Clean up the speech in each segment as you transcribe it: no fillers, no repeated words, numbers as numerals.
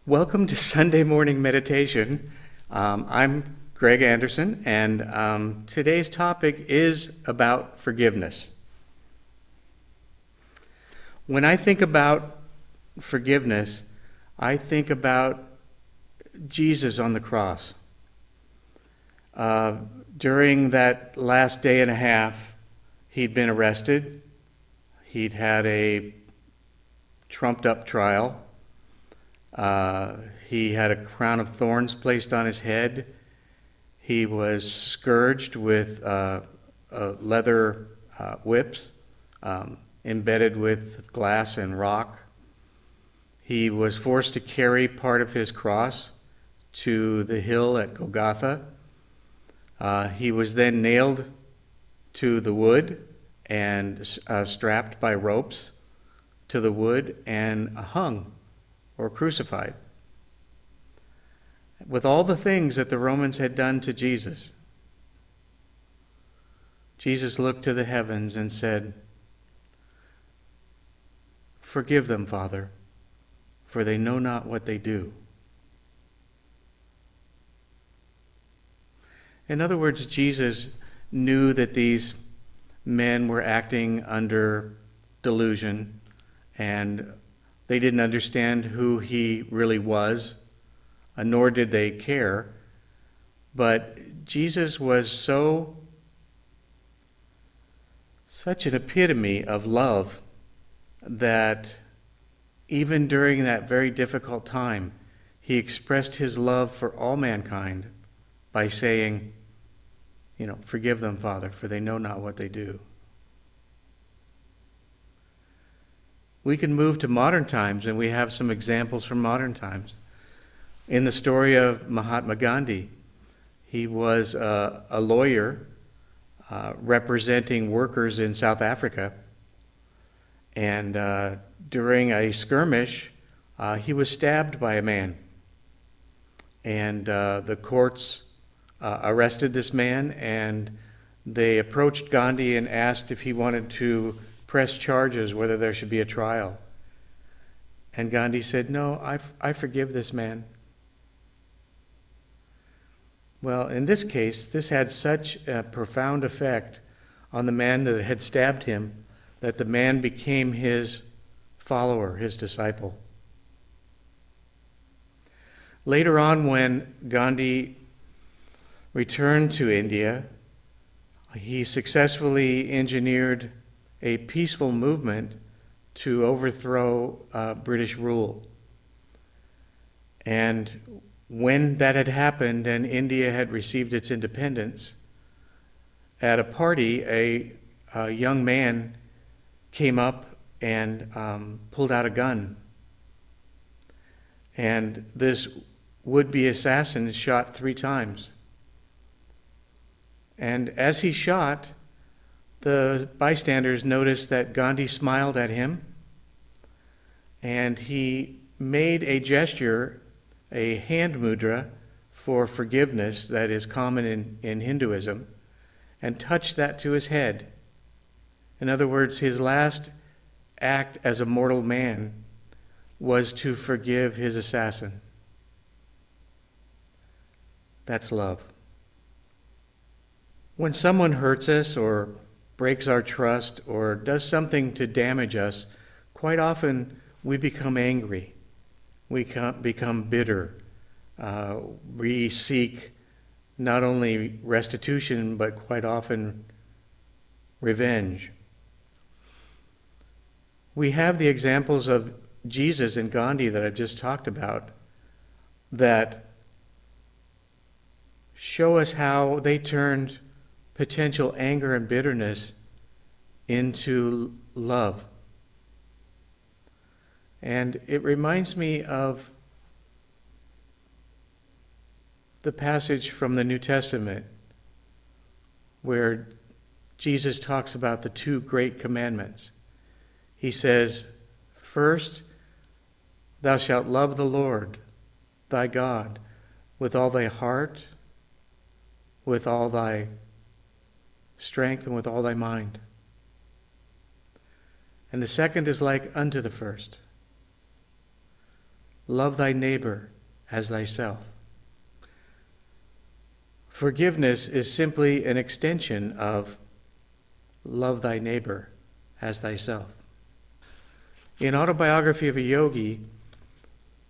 Welcome to Sunday morning meditation. I'm Greg Anderson, and today's topic is about forgiveness. When I think about forgiveness, I think about Jesus on the cross. During that last day and a half, he'd been arrested. He'd had a trumped-up trial. He had a crown of thorns placed on his head. He was scourged with leather whips embedded with glass and rock. He was forced to carry part of his cross to the hill at Golgotha. He was then nailed to the wood and strapped by ropes to the wood and hung or crucified. With all the things that the Romans had done to Jesus, Jesus looked to the heavens and said, "Forgive them, Father, for they know not what they do." In other words, Jesus knew that these men were acting under delusion, and they didn't understand who he really was, nor did they care. But Jesus was such an epitome of love that even during that very difficult time, he expressed his love for all mankind by saying, "Forgive them, Father, for they know not what they do." We can move to modern times, and we have some examples from modern times. In the story of Mahatma Gandhi, he was a lawyer representing workers in South Africa, and during a skirmish, he was stabbed by a man. And the courts arrested this man, and they approached Gandhi and asked if he wanted to press charges, whether there should be a trial. And Gandhi said, "No, I forgive this man." Well, in this case, this had such a profound effect on the man that had stabbed him that the man became his follower, his disciple. Later on, when Gandhi returned to India, he successfully engineered a peaceful movement to overthrow British rule. And when that had happened and India had received its independence, at a party, a young man came up and pulled out a gun. And this would-be assassin shot 3 times. And as he shot, the bystanders noticed that Gandhi smiled at him, and he made a gesture, a hand mudra for forgiveness that is common in Hinduism, and touched that to his head. In other words, his last act as a mortal man was to forgive his assassin. That's love. When someone hurts us or breaks our trust or does something to damage us, quite often we become angry. We become bitter. We seek not only restitution, but quite often revenge. We have the examples of Jesus and Gandhi that I've just talked about that show us how they turned potential anger and bitterness into love. And it reminds me of the passage from the New Testament where Jesus talks about the 2 great commandments. He says, "First, thou shalt love the Lord thy God with all thy heart, with all thy strength, and with all thy mind. And the second is like unto the first. love thy neighbor as thyself. Forgiveness is simply an extension of love thy neighbor as thyself. In Autobiography of a Yogi,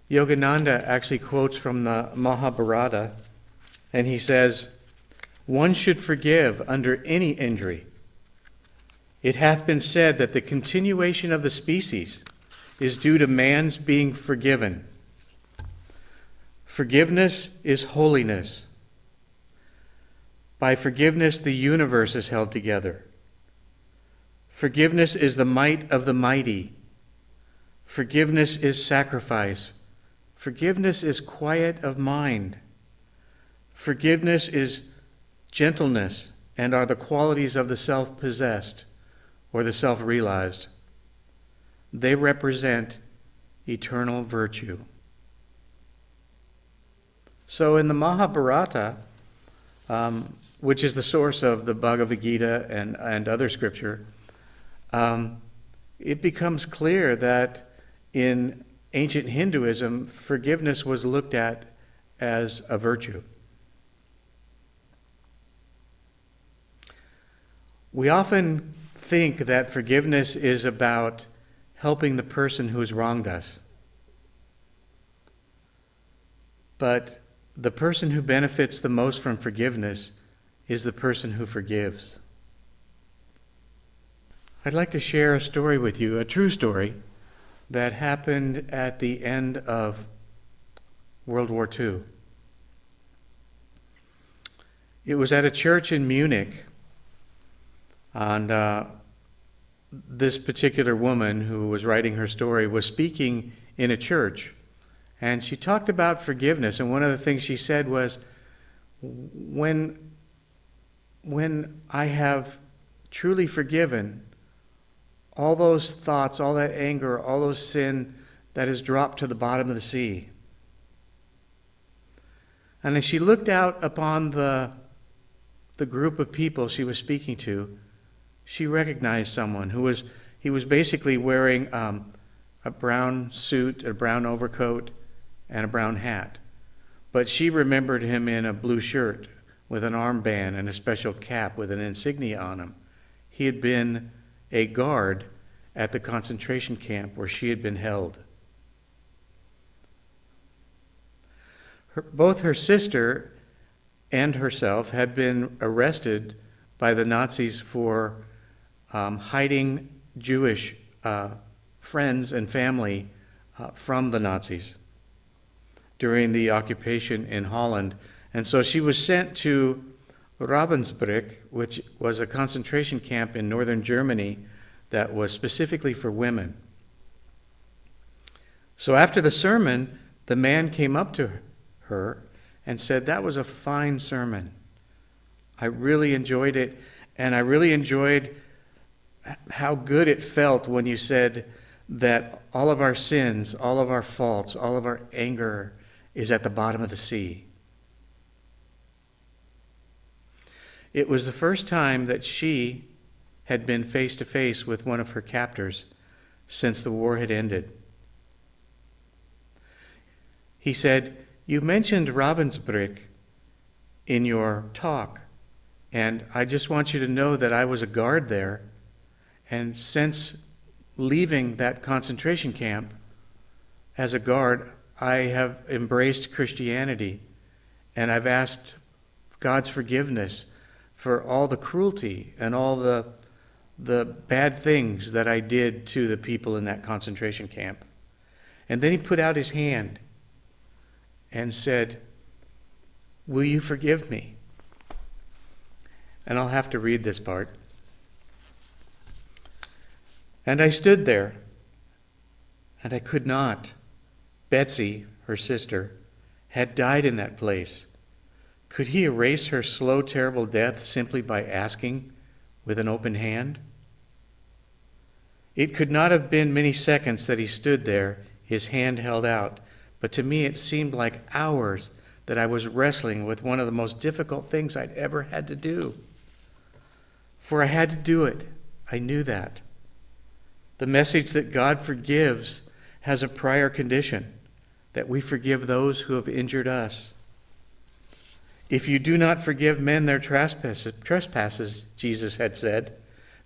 Yogananda actually quotes from the Mahabharata, and he says, "One should forgive under any injury. It hath been said that the continuation of the species is due to man's being forgiven. Forgiveness is holiness. By forgiveness the universe is held together. Forgiveness is the might of the mighty. Forgiveness is sacrifice. Forgiveness is quiet of mind. Forgiveness is gentleness and are the qualities of the self-possessed or the self-realized. They represent eternal virtue." So in the Mahabharata, which is the source of the Bhagavad Gita and other scripture, it becomes clear that in ancient Hinduism, forgiveness was looked at as a virtue. We often think that forgiveness is about helping the person who has wronged us. But the person who benefits the most from forgiveness is the person who forgives. I'd like to share a story with you, a true story, that happened at the end of World War II. It was at a church in Munich, and this particular woman who was writing her story was speaking in a church, and she talked about forgiveness, and one of the things she said was, when I have truly forgiven, all those thoughts, all that anger, all those sin that has dropped to the bottom of the sea. And as she looked out upon the group of people she was speaking to, she recognized someone he was basically wearing a brown suit, a brown overcoat, and a brown hat. But she remembered him in a blue shirt with an armband and a special cap with an insignia on him. He had been a guard at the concentration camp where she had been held. Both her sister and herself had been arrested by the Nazis for hiding Jewish friends and family from the Nazis during the occupation in Holland. And so she was sent to Ravensbrück, which was a concentration camp in northern Germany that was specifically for women. So after the sermon, the man came up to her and said, "That was a fine sermon. I really enjoyed it, and I really enjoyed how good it felt when you said that all of our sins, all of our faults, all of our anger is at the bottom of the sea." It was the first time that she had been face to face with one of her captors since the war had ended. He said, "You mentioned Ravensbrück in your talk, and I just want you to know that I was a guard there, and since leaving that concentration camp as a guard, I have embraced Christianity, and I've asked God's forgiveness for all the cruelty and all the bad things that I did to the people in that concentration camp." And then he put out his hand and said, "Will you forgive me?" And I'll have to read this part. "And I stood there, and I could not. Betsy, her sister, had died in that place. Could he erase her slow, terrible death simply by asking with an open hand? It could not have been many seconds that he stood there, his hand held out, but to me it seemed like hours that I was wrestling with one of the most difficult things I'd ever had to do. For I had to do it. I knew that. The message that God forgives has a prior condition, that we forgive those who have injured us. If you do not forgive men their trespasses, Jesus had said,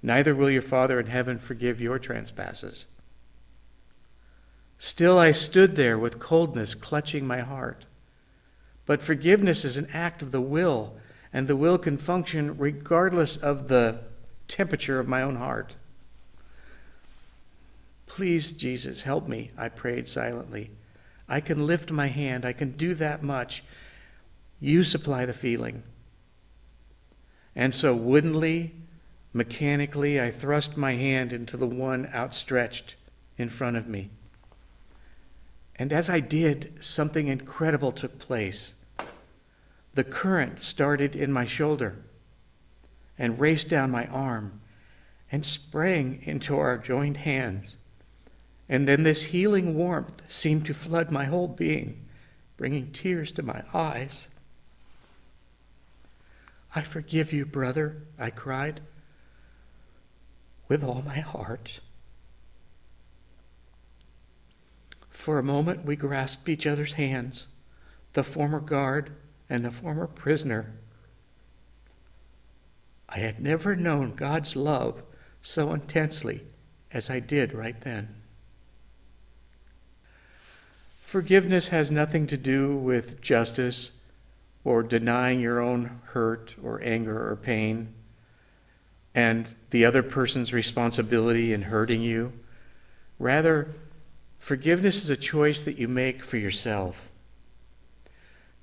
neither will your Father in heaven forgive your trespasses. Still I stood there with coldness clutching my heart. But forgiveness is an act of the will, and the will can function regardless of the temperature of my own heart. Please, Jesus, help me, I prayed silently. I can lift my hand. I can do that much. You supply the feeling. And so woodenly, mechanically, I thrust my hand into the one outstretched in front of me. And as I did, something incredible took place. The current started in my shoulder and raced down my arm and sprang into our joined hands. And then this healing warmth seemed to flood my whole being, bringing tears to my eyes. I forgive you, brother, I cried, with all my heart. For a moment we grasped each other's hands, the former guard and the former prisoner. I had never known God's love so intensely as I did right then. Forgiveness has nothing to do with justice or denying your own hurt or anger or pain and the other person's responsibility in hurting you. Rather, forgiveness is a choice that you make for yourself.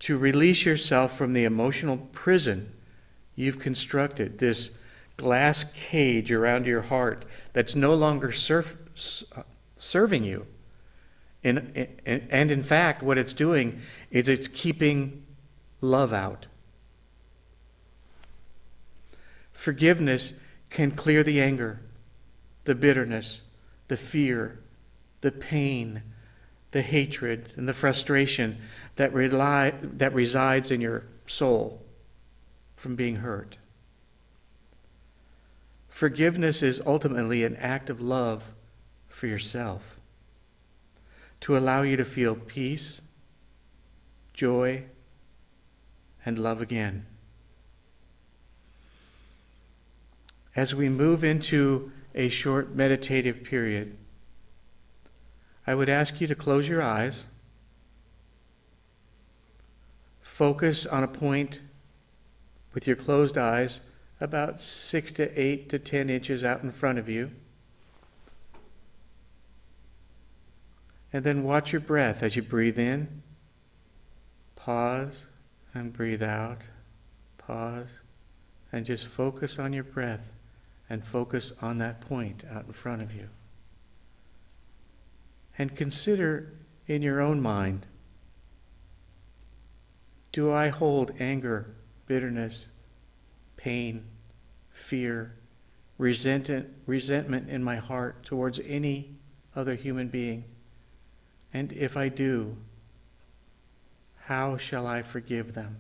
To release yourself from the emotional prison you've constructed, this glass cage around your heart that's no longer serving you. And in fact, what it's doing is it's keeping love out. Forgiveness can clear the anger, the bitterness, the fear, the pain, the hatred, and the frustration that resides in your soul from being hurt. Forgiveness is ultimately an act of love for yourself, to allow you to feel peace, joy, and love again. As we move into a short meditative period, I would ask you to close your eyes, focus on a point with your closed eyes about 6 to 8 to 10 inches out in front of you. And then watch your breath as you breathe in, pause, and breathe out, pause, and just focus on your breath and focus on that point out in front of you. And consider in your own mind, do I hold anger, bitterness, pain, fear, resentment in my heart towards any other human being? And if I do, how shall I forgive them?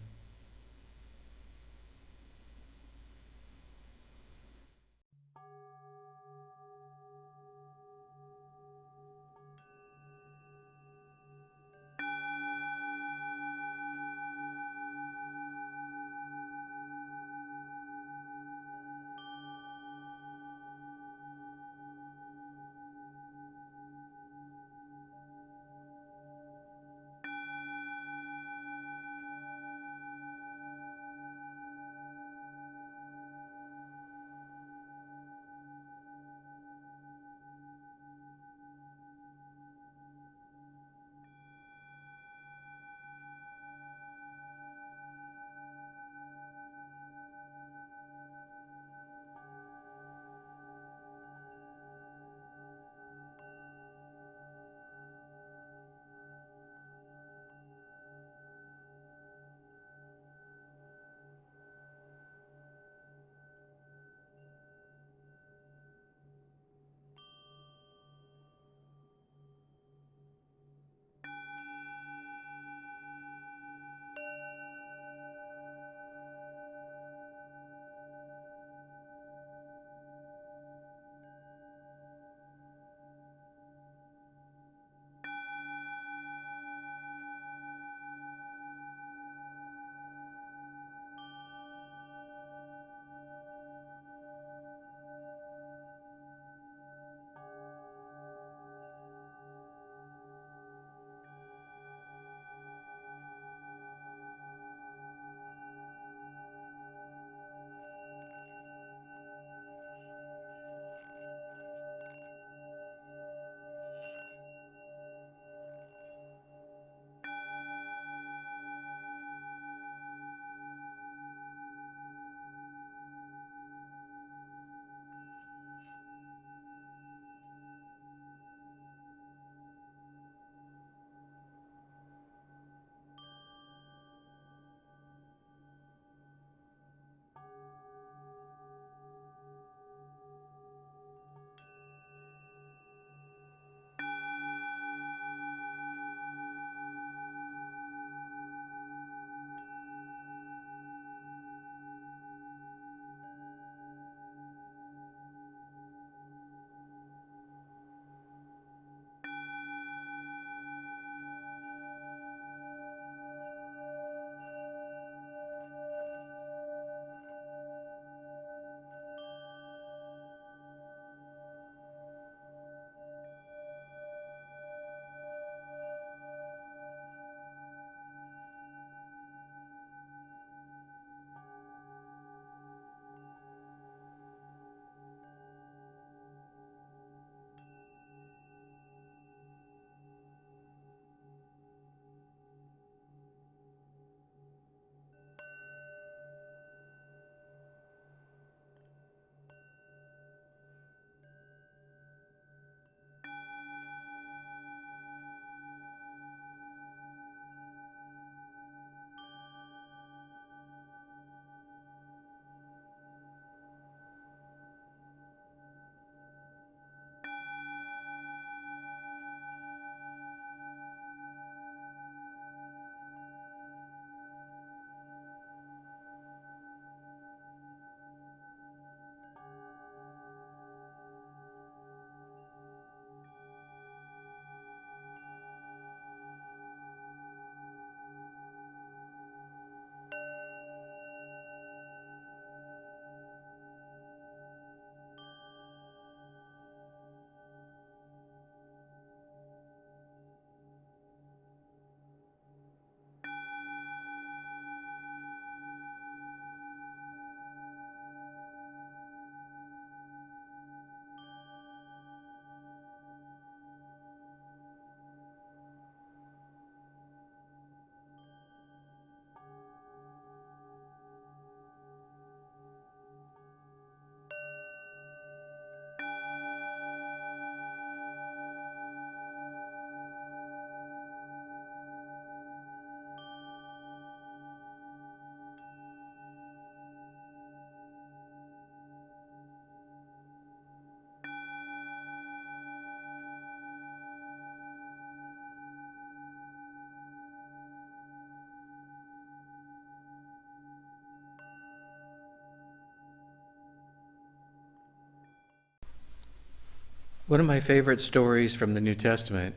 One of my favorite stories from the New Testament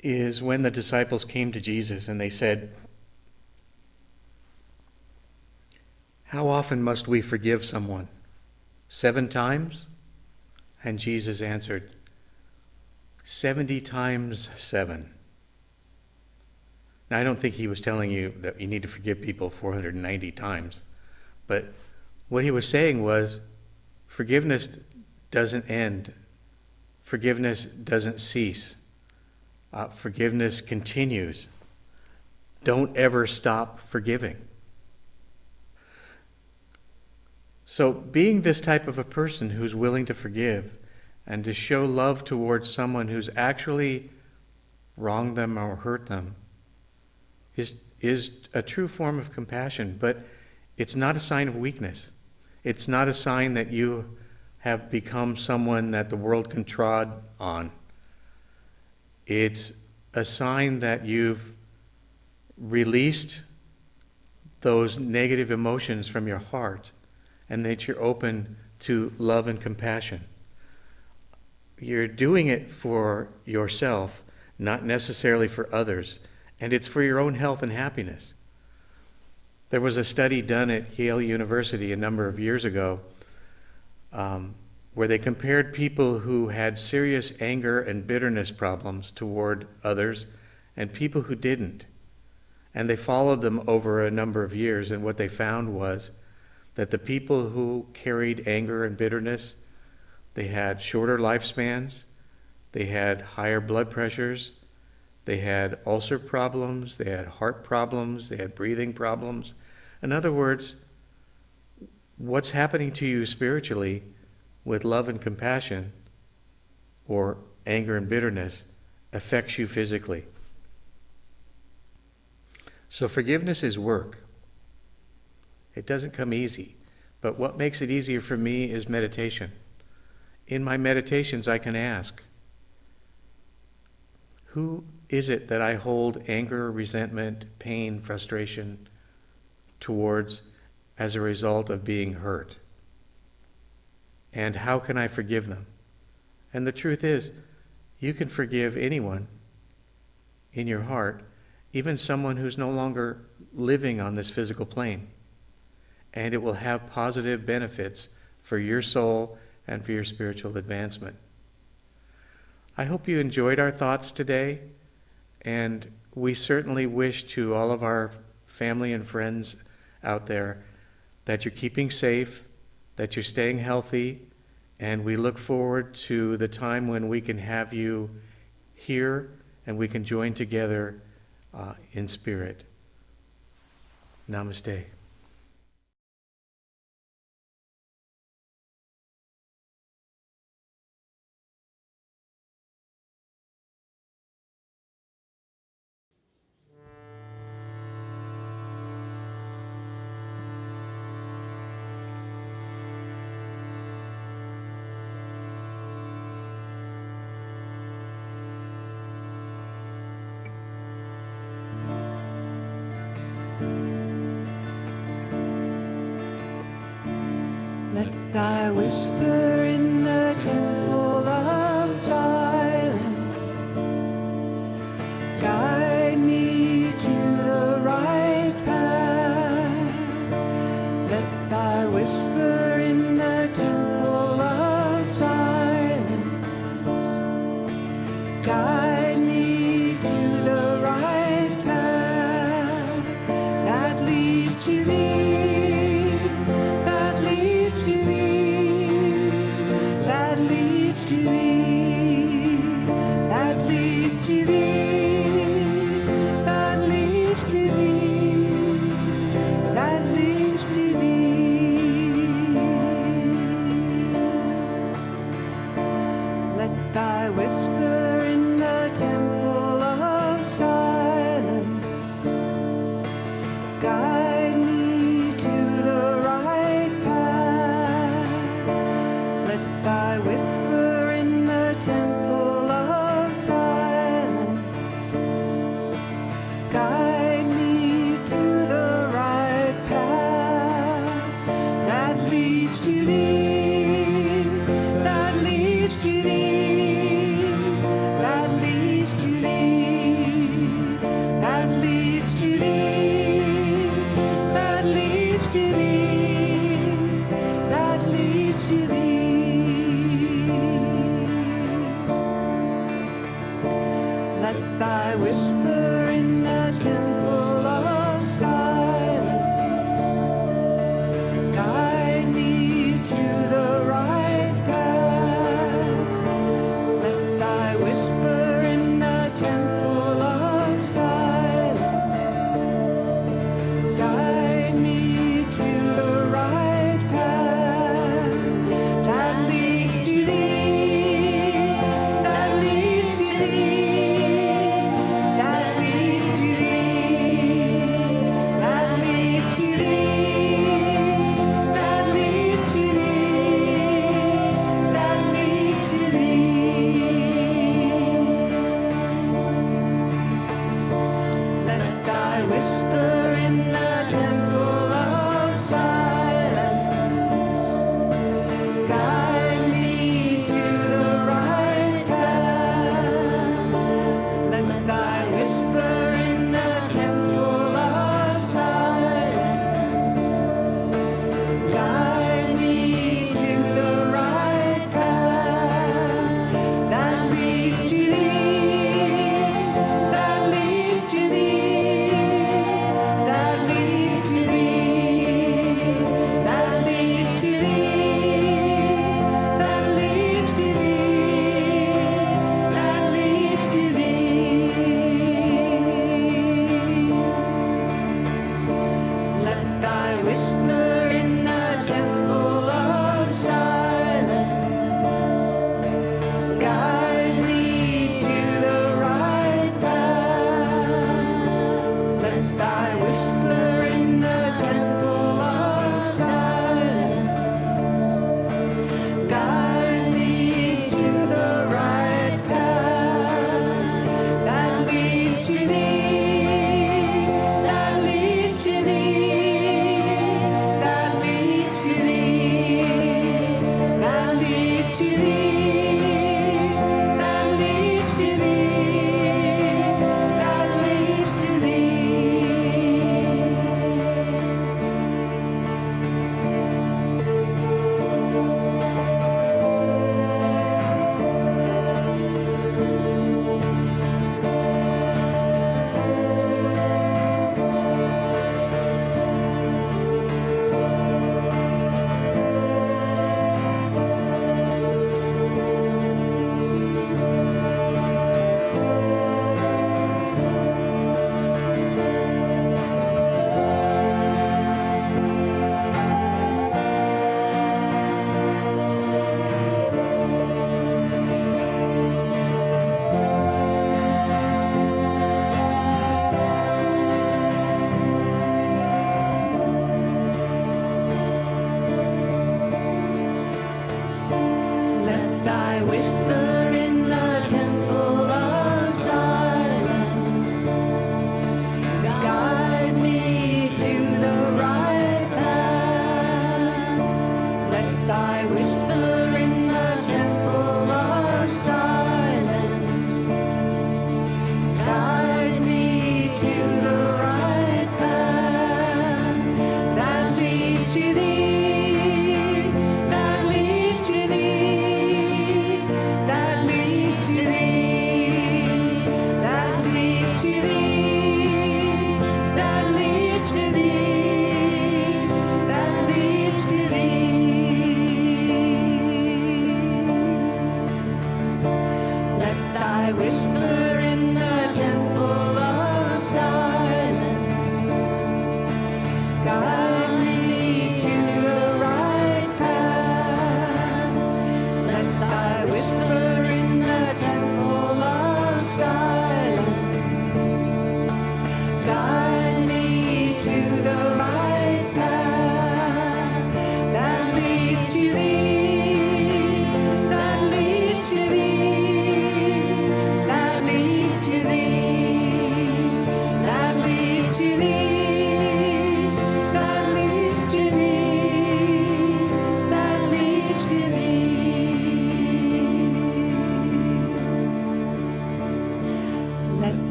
is when the disciples came to Jesus and they said, "How often must we forgive someone? 7 times?" And Jesus answered, 70 times 7. Now, I don't think he was telling you that you need to forgive people 490 times. But what he was saying was, forgiveness doesn't end. Forgiveness doesn't cease. Forgiveness continues. Don't ever stop forgiving. So being this type of a person who's willing to forgive and to show love towards someone who's actually wronged them or hurt them is a true form of compassion, but it's not a sign of weakness. It's not a sign that you have become someone that the world can trod on. It's a sign that you've released those negative emotions from your heart and that you're open to love and compassion. You're doing it for yourself, not necessarily for others, and it's for your own health and happiness. There was a study done at Yale University a number of years ago where they compared people who had serious anger and bitterness problems toward others and people who didn't. And they followed them over a number of years, and what they found was that the people who carried anger and bitterness, they had shorter lifespans, they had higher blood pressures, they had ulcer problems, they had heart problems, they had breathing problems. In other words, what's happening to you spiritually with love and compassion or anger and bitterness affects you physically. So forgiveness is work. It doesn't come easy, but what makes it easier for me is meditation. In my meditations, I can ask, who is it that I hold anger, resentment, pain, frustration towards as a result of being hurt? And how can I forgive them? And the truth is, you can forgive anyone in your heart, even someone who's no longer living on this physical plane. And it will have positive benefits for your soul and for your spiritual advancement. I hope you enjoyed our thoughts today, and we certainly wish to all of our family and friends out there that you're keeping safe, that you're staying healthy, and we look forward to the time when we can have you here and we can join together in spirit. Namaste. Let thy whisper in the temple of silence guide me to the right path. Let thy whisper in the temple of silence guide me to the right path that leads to thee. To thee, that leads to thee, that leads to thee, that leads to thee. Let thy whisper in the temple of silence guide me to the right path. Let thy whisper temple of silence guide me to the right path that leads to thee, that whisper in the temple of silence. Guide me to the right path. Let thy whisper in the temple of silence. Guide me to the right path that leads to thee, that leads to thee, that leads to thee, that leads to thee, that leads to thee, that leads to thee. Let thy whisper in the temple of silence guide me to the right path. Let thy whisper in the temple of silence guide me to the right path that leads to thee, that leads to thee, that leads to thee, that leads to thee, that leads to thee, that leads to thee. Let thy whisper